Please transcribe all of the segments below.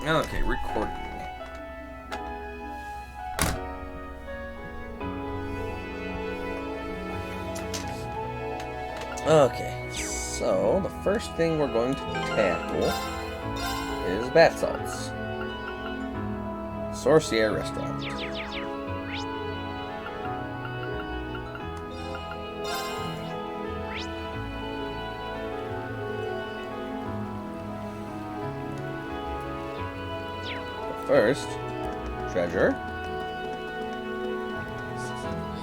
Okay, recording. Okay, so the first thing we're going to tackle is bath salts. Sorcier Restaurant. First, treasure.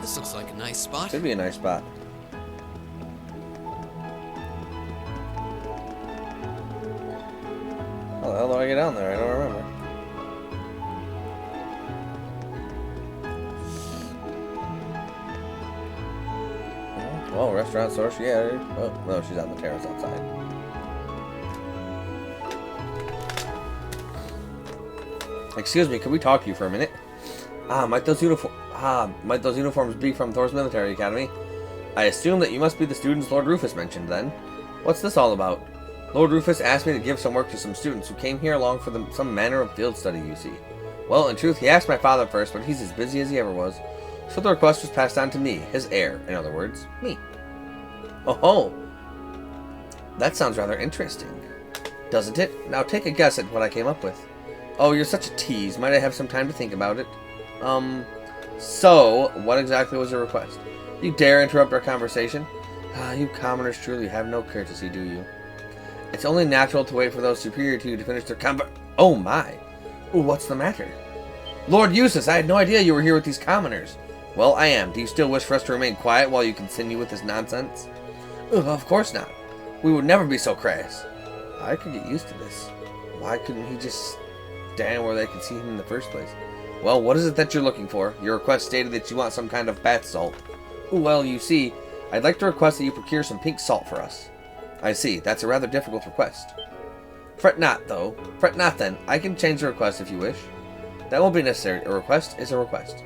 This looks like a nice spot. Should be a nice spot. How the hell do I get down there? I don't remember. Well, restaurant source, yeah. Oh, no, she's on the terrace outside. Excuse me, can we talk to you for a minute? Might those uniforms be from Thor's Military Academy? I assume that you must be the students Lord Rufus mentioned, then. What's this all about? Lord Rufus asked me to give some work to some students who came here along for some manner of field study, you see. Well, in truth, he asked my father first, but he's as busy as he ever was. So the request was passed on to me, his heir, in other words, me. Oh, that sounds rather interesting, doesn't it? Now take a guess at what I came up with. Oh, you're such a tease. Might I have some time to think about it? So, what exactly was your request? You dare interrupt our conversation? You commoners truly have no courtesy, do you? It's only natural to wait for those superior to you to finish their Oh my! Ooh, what's the matter? Lord Eustace, I had no idea you were here with these commoners. Well, I am. Do you still wish for us to remain quiet while you continue with this nonsense? Of course not. We would never be so crass. I could get used to this. Why couldn't he just stand where they could see him in the first place? Well, what is it that you're looking for? Your request stated that you want some kind of bath salt. Well, you see, I'd like to request that you procure some pink salt for us. I see. That's a rather difficult request. Fret not, though. Fret not, then. I can change the request if you wish. That won't be necessary. A request is a request.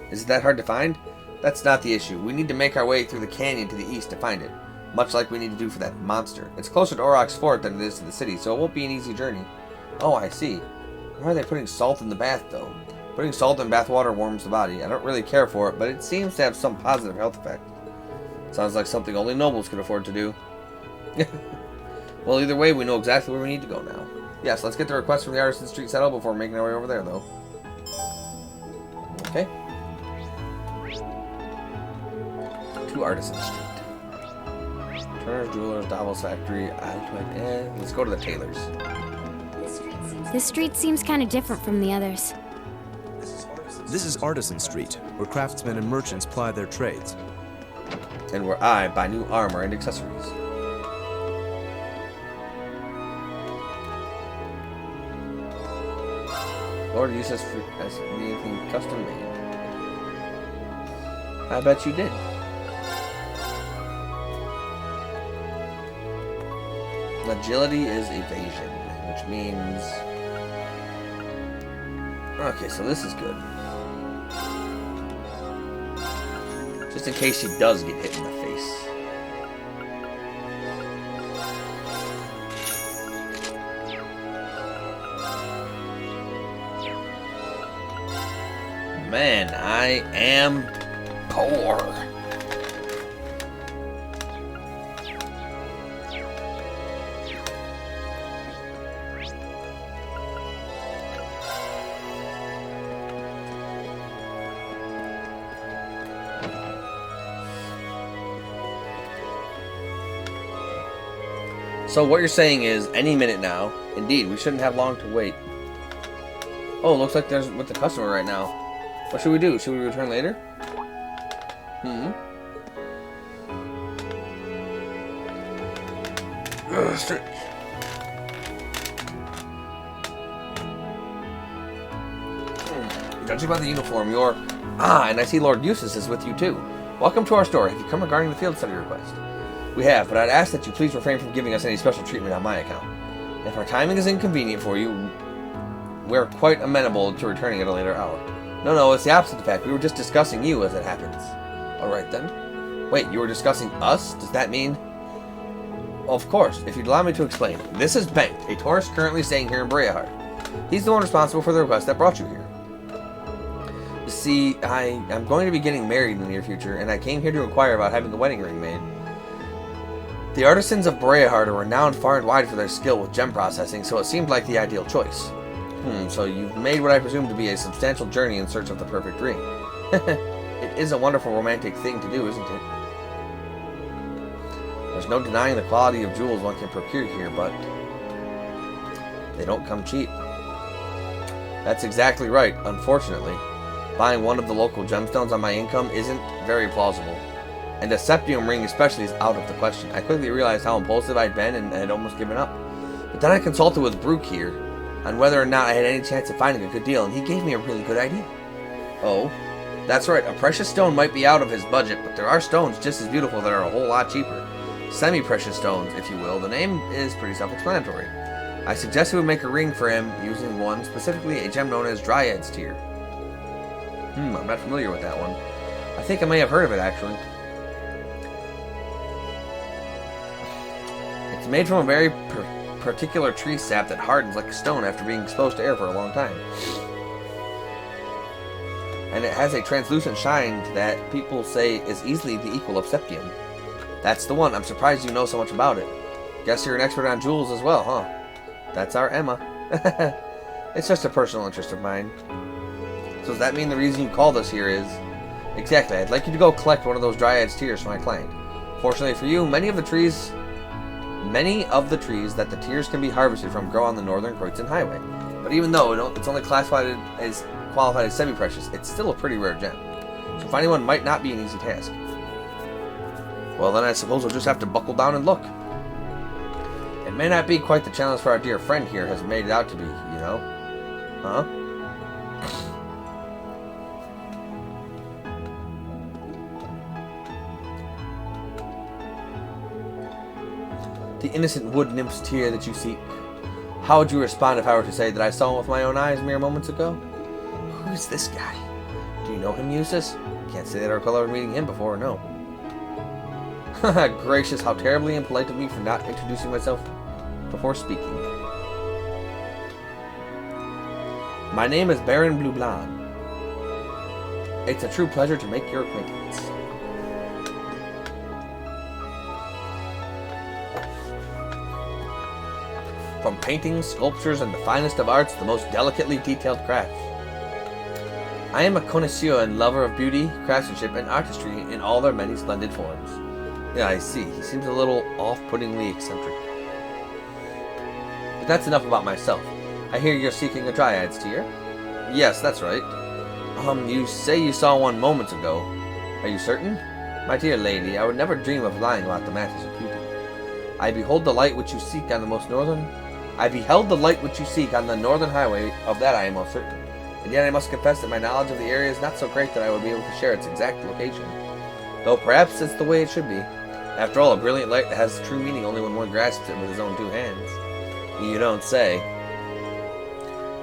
Is it that hard to find? That's not the issue. We need to make our way through the canyon to the east to find it, much like we need to do for that monster. It's closer to Aurochs Fort than it is to the city, so it won't be an easy journey. Oh, I see. Why are they putting salt in the bath, though? Putting salt in bath water warms the body. I don't really care for it, but it seems to have some positive health effect. Sounds like something only nobles could afford to do. Well, either way, we know exactly where we need to go now. Yes, let's get the request from the Artisan Street settled before making our way over there, though. Okay. To Artisan Street. Turner's Jewelers, Davos Factory. Let's go to the tailors. This street seems kind of different from the others. This is Artisan Street, where craftsmen and merchants ply their trades. And where I buy new armor and accessories. Lord Eustace has anything custom made. I bet you did. Agility is evasion, which means... Okay, so this is good. Just in case she does get hit in the face. Man, I am poor. So what you're saying is, any minute now. Indeed, we shouldn't have long to wait. Oh, looks like there's with the customer right now. What should we do? Should we return later? Judging by the uniform, you're... and I see Lord Eustace is with you too. Welcome to our store. Have you come regarding the field study request? We have, but I'd ask that you please refrain from giving us any special treatment on my account. If our timing is inconvenient for you, we're quite amenable to returning at a later hour. No, it's the opposite in fact. We were just discussing you, as it happens. Alright then. Wait, you were discussing us? Does that mean... Well, of course, if you'd allow me to explain. This is Bengt, a tourist currently staying here in Breahard. He's the one responsible for the request that brought you here. You see, I'm going to be getting married in the near future, and I came here to inquire about having the wedding ring made. The artisans of Boreahard are renowned far and wide for their skill with gem processing, so it seemed like the ideal choice. So you've made what I presume to be a substantial journey in search of the perfect ring. It is a wonderful romantic thing to do, isn't it? There's no denying the quality of jewels one can procure here, but they don't come cheap. That's exactly right, unfortunately. Buying one of the local gemstones on my income isn't very plausible. And a septium ring especially is out of the question. I quickly realized how impulsive I'd been and had almost given up. But then I consulted with Brooke here on whether or not I had any chance of finding a good deal, and he gave me a really good idea. Oh, that's right, a precious stone might be out of his budget, but there are stones just as beautiful that are a whole lot cheaper. Semi-precious stones, if you will. The name is pretty self-explanatory. I suggested we make a ring for him using one, specifically a gem known as Dryad's Tear. I'm not familiar with that one. I think I may have heard of it, actually. It's made from a very particular tree sap that hardens like a stone after being exposed to air for a long time. And it has a translucent shine that people say is easily the equal of septium. That's the one. I'm surprised you know so much about it. Guess you're an expert on jewels as well, huh? That's our Emma. It's just a personal interest of mine. So does that mean the reason you called us here is... Exactly. I'd like you to go collect one of those Dryad's Tears for my client. Fortunately for you, many of the trees that the tears can be harvested from grow on the Northern Kreutzen Highway. But even though it's only qualified as semi-precious, it's still a pretty rare gem. So finding one might not be an easy task. Well, then I suppose we'll just have to buckle down and look. It may not be quite the challenge for our dear friend here has made it out to be, you know? Huh? The innocent wood nymph's tear that you seek. How would you respond if I were to say that I saw him with my own eyes mere moments ago? Who is this guy? Do you know him, Eustace? Can't say that I recall ever meeting him before, no. Gracious, how terribly impolite of me for not introducing myself before speaking. My name is Baron Blublan. It's a true pleasure to make your acquaintance. From paintings, sculptures, and the finest of arts, the most delicately detailed crafts. I am a connoisseur and lover of beauty, craftsmanship, and artistry in all their many splendid forms. Yeah, I see. He seems a little off-puttingly eccentric. But that's enough about myself. I hear you're seeking a Dryad's Tear? Yes, that's right. You say you saw one moments ago. Are you certain? My dear lady, I would never dream of lying about the matters of beauty. I beheld the light which you seek on the northern highway, of that I am most certain. And yet I must confess that my knowledge of the area is not so great that I would be able to share its exact location. Though perhaps it's the way it should be. After all, a brilliant light has true meaning only when one grasps it with his own two hands. You don't say.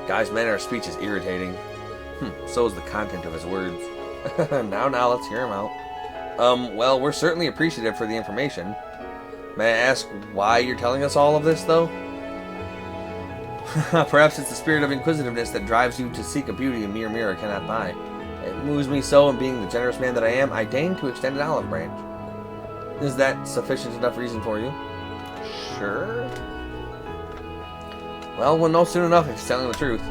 Guy's manner of speech is irritating. So is the content of his words. Now, let's hear him out. Well, we're certainly appreciative for the information. May I ask why you're telling us all of this, though? Perhaps it's the spirit of inquisitiveness that drives you to seek a beauty a mere mirror cannot buy. It moves me so, and being the generous man that I am, I deign to extend an olive branch. Is that sufficient enough reason for you? Sure. Well, we'll know soon enough if he's telling the truth.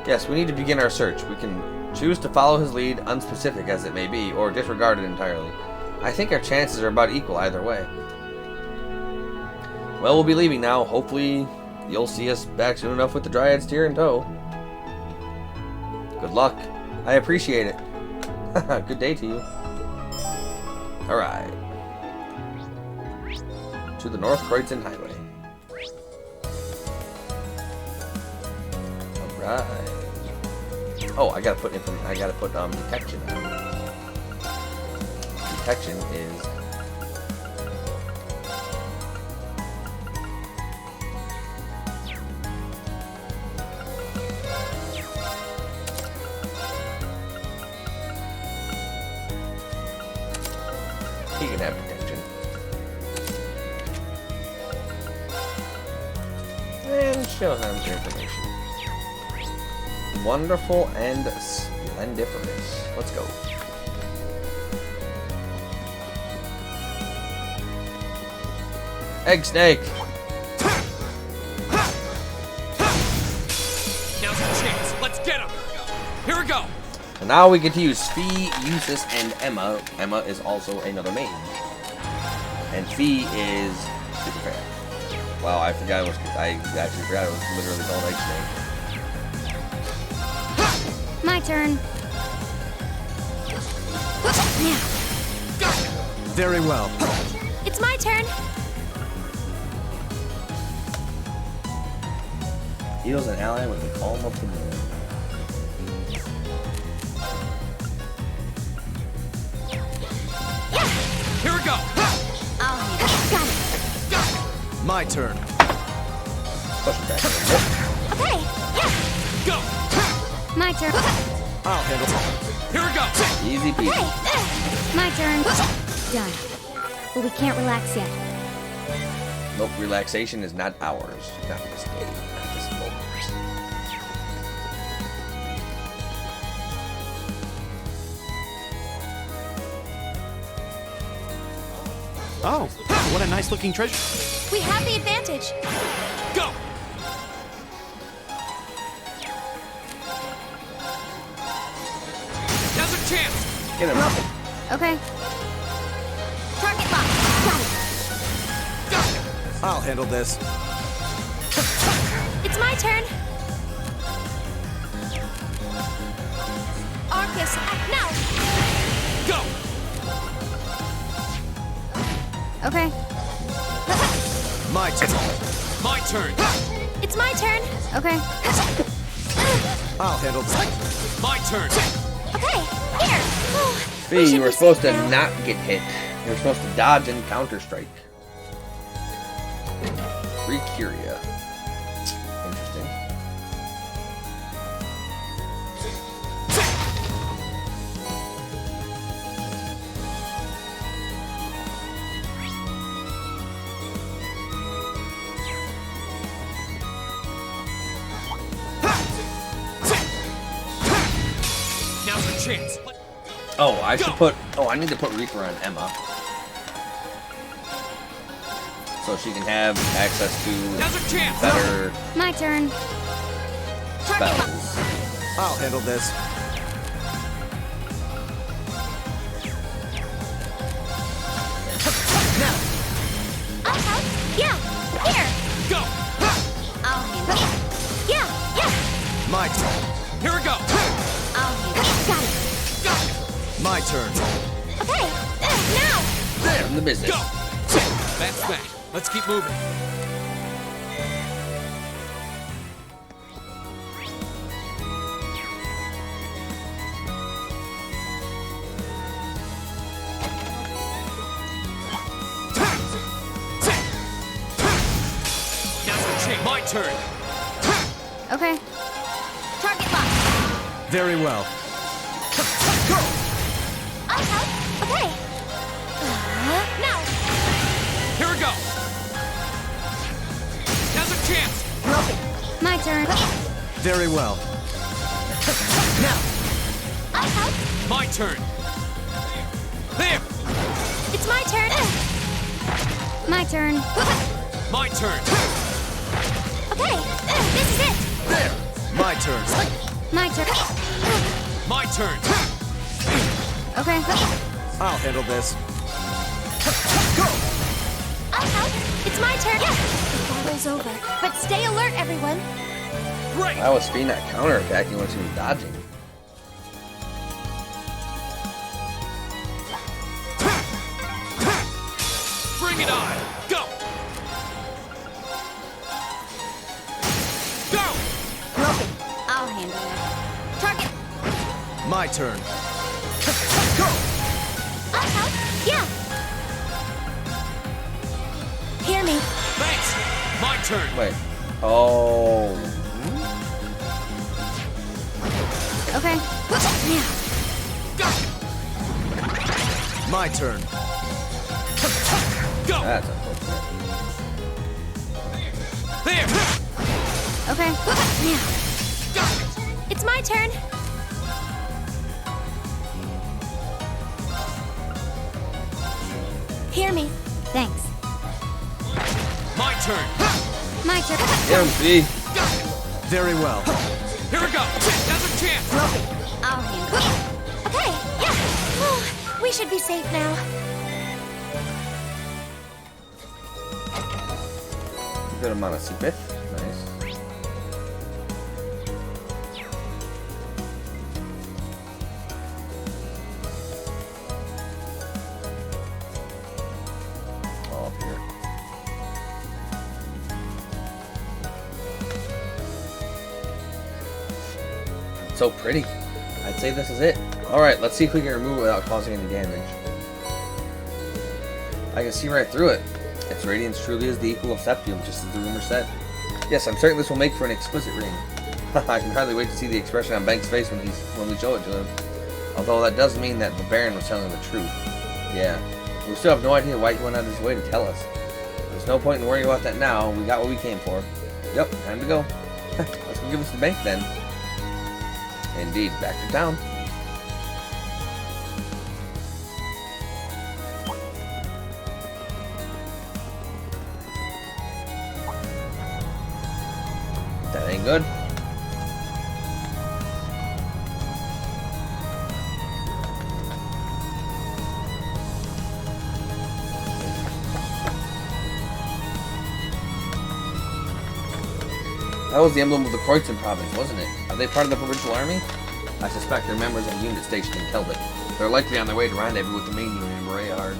Yes, we need to begin our search. We can choose to follow his lead, unspecific as it may be, or disregard it entirely. I think our chances are about equal either way. Well, we'll be leaving now. Hopefully, you'll see us back soon enough with the Dryad's Tear in tow. Good luck. I appreciate it. Good day to you. Alright. To the North Kreutzen Highway. Alright. Oh, I gotta put detection on. Detection is... He can have detection. And show him the information. wonderful and splendiferous. Let's go. Egg snake. Now's the chance. Let's get him. Here we go. And now we get to use Fee, Eustace, and Emma. Emma is also another mage. And Fee is super fan. Wow, I forgot it was. I actually forgot it was literally called Egg Snake. My turn. Now, Very well. it's my turn. Heals an ally with the calm of the moon. Here we go. I'll handle it. Got it. My turn. Push it back. Okay. Yeah. Go. My turn. I'll handle it. Here we go. Easy peasy. Hey. My turn. Done. But we can't relax yet. Nope, relaxation is not ours. Not this day. Not this moment. Oh, what a nice looking treasure. We have the advantage. Go. Now's a chance. Get him. Okay. Target lock. Got it. Go. I'll handle this. It's my turn. Arcus, act now. Go. Okay. My turn. My turn. It's my turn. Okay. I'll handle this. My turn. Okay. Here. Fee, you were supposed to not get hit. You were supposed to dodge and counter strike. Free Curia. Interesting. Now's a chance. Oh, I should put. Oh, I need to put Reaper on Emma. So she can have access to Now's a chance. better My turn. spells. I'll handle this. I'll help. Yeah. Here. Go. I'll handle it. Yeah. Yeah. My turn. Here we go. I'll handle it. Got it. Go. My turn. Okay. Now. From the business. Go. That's that. Let's keep moving. Now's the chance. My turn. Okay. Target lock. Very well. I'll help. Okay. Now. Here we go. Now's a chance. My turn. Very well. I'll help. My turn. There. It's my turn. My turn. My turn. Okay. This is it. My turn. My turn. My turn. Okay. I'll handle this. I'll help. It's my turn. The battle's over. But stay alert, everyone. Great. Why was Fee not counterattacking when she was dodging? Bring it on. Go. Go. I'll handle it. Target. My turn. I'll help. Yeah. Hear me. Thanks. My turn. Wait. Oh. Okay. Yeah. Go. My turn. Go. That's unfortunate. There. Okay. Yeah. Go. It's my my turn. Hear me. Thanks. My turn. My turn. Get him, B. Got it. Very well. Here we go. Now's a chance. I'll handle it. Okay, yeah. Oh, we should be safe now. Good amount of CP. Nice. All up here. So pretty. I'd say this is it. Alright, let's see if we can remove it without causing any damage. I can see right through it. Its radiance truly is the equal of Septium, just as the rumor said. Yes, I'm certain this will make for an exquisite ring. I can hardly wait to see the expression on Bank's face when we show it to him. Although that does mean that the Baron was telling the truth. Yeah. We still have no idea why he went out of his way to tell us. There's no point in worrying about that now. We got what we came for. Yep, time to go. Let's go give us the bank then. Indeed, back to town. That ain't good. That was the emblem of the Kreuzen province, wasn't it? Are they part of the provincial army? I suspect they're members of a unit stationed in Kelvik. They're likely on their way to rendezvous with the main unit in Rayard.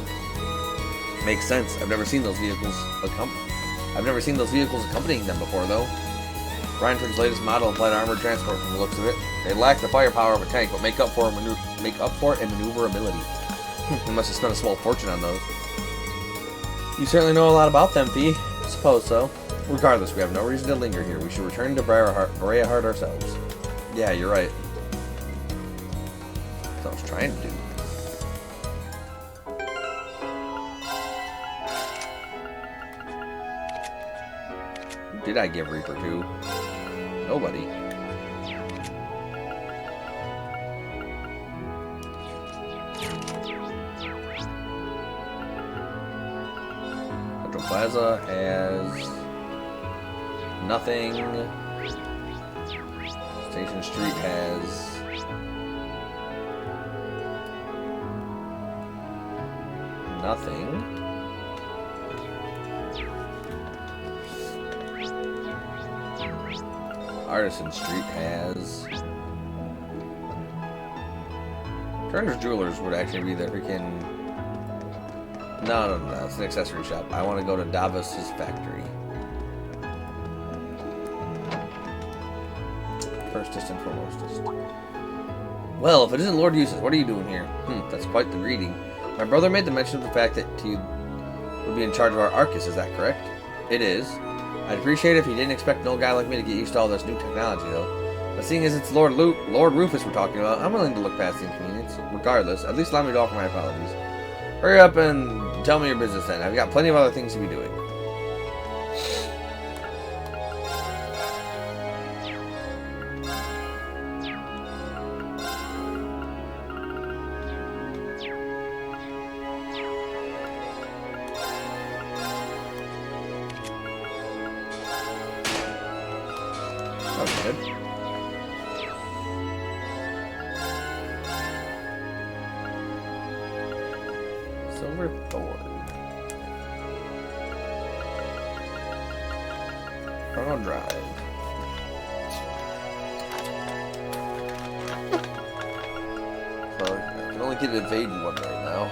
Makes sense. I've never seen those vehicles accompanying them before, though. Reinford's latest model of light armored transport, from the looks of it. They lack the firepower of a tank, but make up for it in maneuverability. They must have spent a small fortune on those. You certainly know a lot about them, Fee. Suppose so. Regardless, we have no reason to linger here. We should return to Breahard ourselves. Yeah, you're right. That's what I was trying to do. Who did I give Reaper to? Nobody. Central Plaza has nothing. Station Street has nothing. Artisan Street has... Turner's Jewelers would actually be the freaking... No, it's an accessory shop. I want to go to Davos's factory. Firstest and foremostest. Well, if it isn't Lord Eustace, what are you doing here? That's quite the greeting. My brother made the mention of the fact that you would be in charge of our Arcus, is that correct? It is. I'd appreciate it if you didn't expect an old guy like me to get used to all this new technology, though. But seeing as it's Lord Rufus we're talking about, I'm willing to look past the inconvenience. Regardless, at least allow me to offer my apologies. Hurry up and tell me your business then. I've got plenty of other things to be doing. Good. Silver Thorn. Chrono Drive. So I can only get an evading one right now.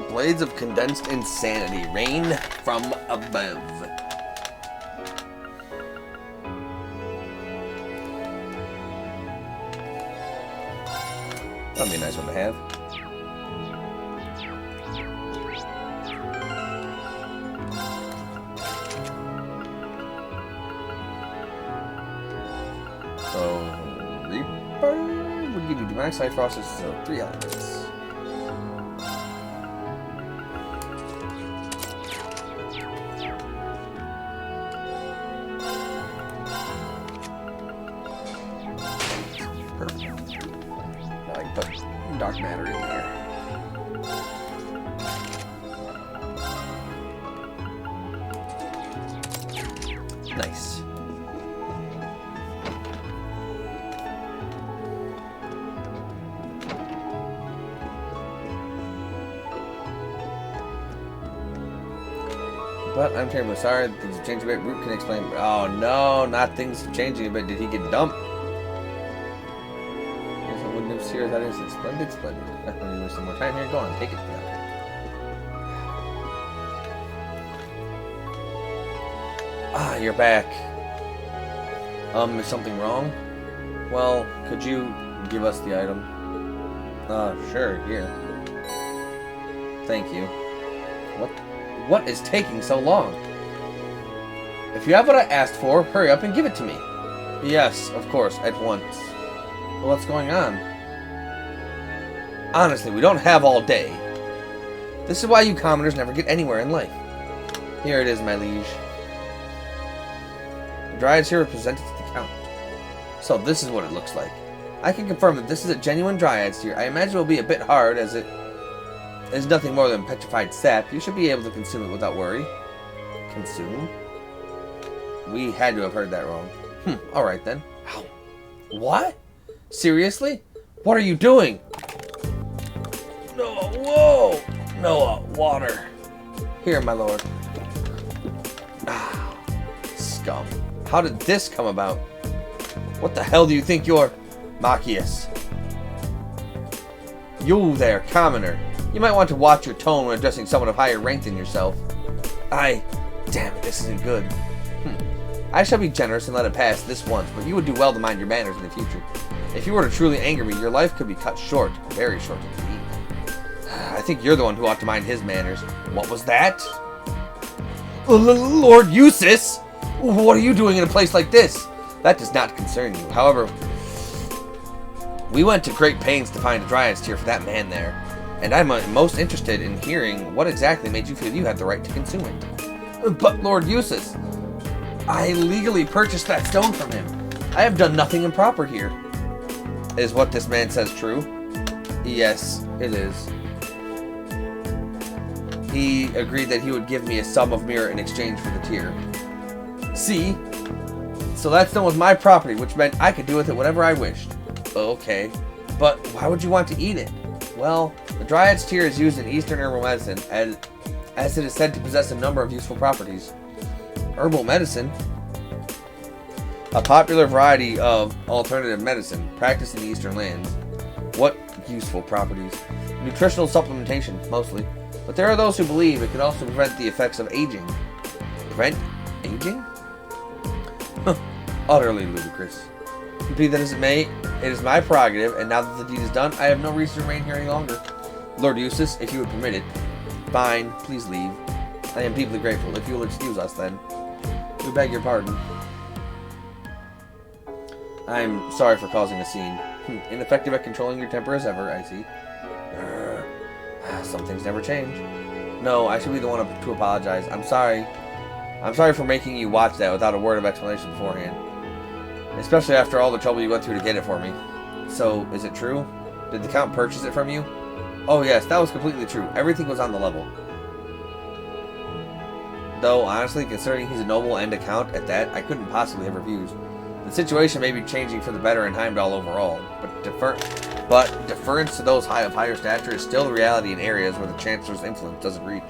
Blades of Condensed Insanity. Rain from above. That'd be a nice one to have. So, Reaper would give you Demonic Side Frost, so 3 elements. some dark matter in there. Nice. But I'm terribly sorry. Things have changed a bit. Root can explain. Oh no, not things changing a bit. Did he get dumped? Yes, I wouldn't have serious that instant. Splendid, splendid. Let me waste some more time here. Go on, take it. Ah, you're back. Is something wrong? Well, could you give us the item? Sure, here. Thank you. What is taking so long? If you have what I asked for, hurry up and give it to me. Yes, of course, at once. Well, what's going on? Honestly, we don't have all day. This is why you commoners never get anywhere in life. Here it is, my liege. The Dryads here are presented to the Count. So this is what it looks like. I can confirm that this is a genuine Dryad's tear. I imagine it will be a bit hard, as it is nothing more than petrified sap. You should be able to consume it without worry. Consume? We had to have heard that wrong. Alright then. Ow. What? Seriously? What are you doing? Noah, whoa! Noah, water. Here, my lord. Ah, scum. How did this come about? What the hell do you think you're... Machias? You there, commoner. You might want to watch your tone when addressing someone of higher rank than yourself. Damn it, this isn't good. I shall be generous and let it pass this once, but you would do well to mind your manners in the future. If you were to truly anger me, your life could be cut short. Very short indeed. I think you're the one who ought to mind his manners. What was that? Lord Eustace! What are you doing in a place like this? That does not concern you. However, we went to great pains to find a Dryad's tear for that man there. And I'm most interested in hearing what exactly made you feel you had the right to consume it. But Lord Eustace, I legally purchased that stone from him. I have done nothing improper here. Is what this man says true? Yes, it is. He agreed that he would give me a sum of mirror in exchange for the tear. See? So that stone was my property, which meant I could do with it whatever I wished. Okay, but why would you want to eat it? Well, the Dryad's tear is used in Eastern herbal medicine, as it is said to possess a number of useful properties. Herbal medicine? A popular variety of alternative medicine practiced in the Eastern lands. What useful properties? Nutritional supplementation, mostly. But there are those who believe it could also prevent the effects of aging. Prevent aging? Utterly ludicrous. Be that as it may, it is my prerogative, and now that the deed is done, I have no reason to remain here any longer. Lord Eustace, if you would permit it. Fine, please leave. I am deeply grateful. If you will excuse us, then. We beg your pardon. I'm sorry for causing a scene. Ineffective at controlling your temper as ever, I see. Some things never change. No, I should be the one to apologize. I'm sorry. I'm sorry for making you watch that without a word of explanation beforehand. Especially after all the trouble you went through to get it for me. So, is it true? Did the Count purchase it from you? Oh yes, that was completely true. Everything was on the level. Though, honestly, considering he's a noble and a Count at that, I couldn't possibly have refused. The situation may be changing for the better in Heimdall overall, but deference to those of higher stature is still the reality in areas where the Chancellor's influence doesn't reach.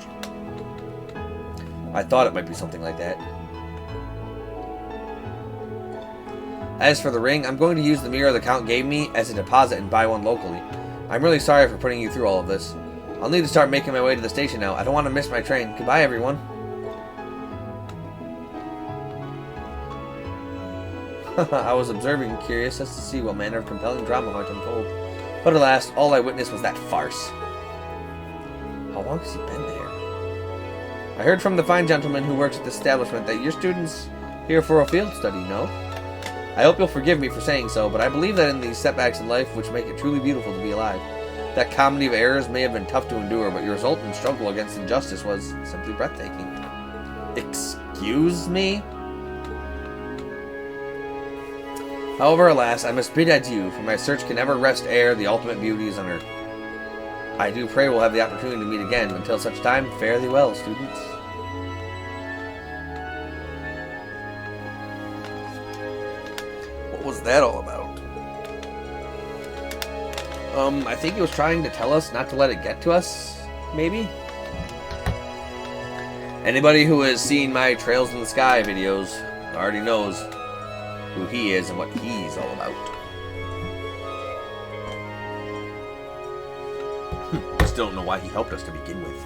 I thought it might be something like that. As for the ring, I'm going to use the mirror the Count gave me as a deposit and buy one locally. I'm really sorry for putting you through all of this. I'll need to start making my way to the station now. I don't want to miss my train. Goodbye, everyone. I was observing, curious as to see what manner of compelling drama might unfold. But alas, all I witnessed was that farce. How long has he been there? I heard from the fine gentleman who works at the establishment that your student's here for a field study, no? I hope you'll forgive me for saying so, but I believe that in these setbacks in life which make it truly beautiful to be alive, that comedy of errors may have been tough to endure, but your resultant struggle against injustice was simply breathtaking. Excuse me? However, alas, I must bid adieu, for my search can never rest ere the ultimate beauty is unearthed. I do pray we'll have the opportunity to meet again. Until such time, fare thee well, students. What was that all about? I think he was trying to tell us not to let it get to us, maybe? Anybody who has seen my Trails in the Sky videos already knows who he is and what he's all about. I still don't know why he helped us to begin with.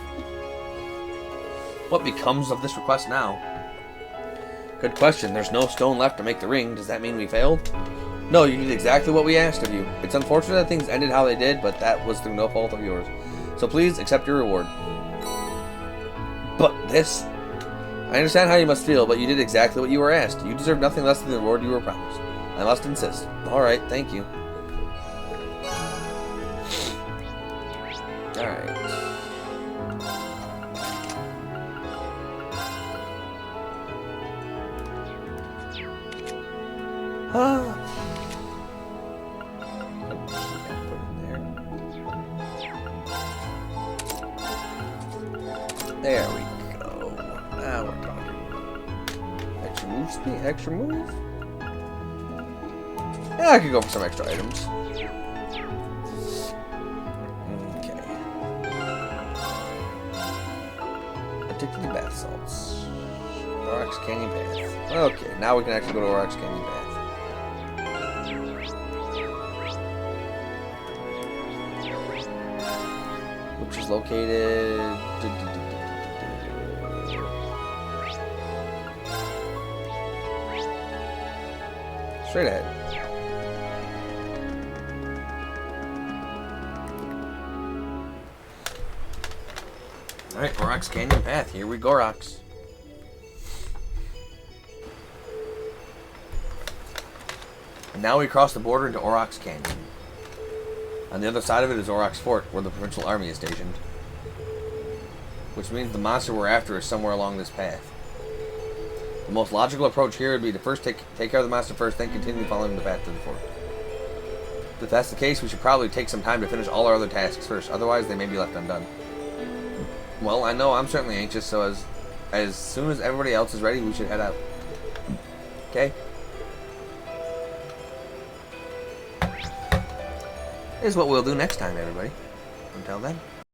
What becomes of this request now? Good question. There's no stone left to make the ring. Does that mean we failed? No, you did exactly what we asked of you. It's unfortunate that things ended how they did, but that was through no fault of yours. So please accept your reward. But this... I understand how you must feel, but you did exactly what you were asked. You deserve nothing less than the reward you were promised. I must insist. Alright, thank you. Alright. There we go. Now we're talking. Extra move speed? Extra move? Yeah, I could go for some extra items. Okay. Addicted bath salts. Aurochs Canyon Path. Okay, now we can actually go to Aurochs Canyon Path. Which is located... straight ahead. Alright, Aurochs Canyon Path. Here we go, rocks. And now we cross the border into Aurochs Canyon. On the other side of it is Aurochs Fort, where the provincial army is stationed. Which means the monster we're after is somewhere along this path. The most logical approach here would be to first take care of the monster first, then continue following the path to the fort. If that's the case, we should probably take some time to finish all our other tasks first, otherwise they may be left undone. Well, I know I'm certainly anxious, so as soon as everybody else is ready, we should head out. Okay? Is what we'll do next time, everybody. Until then.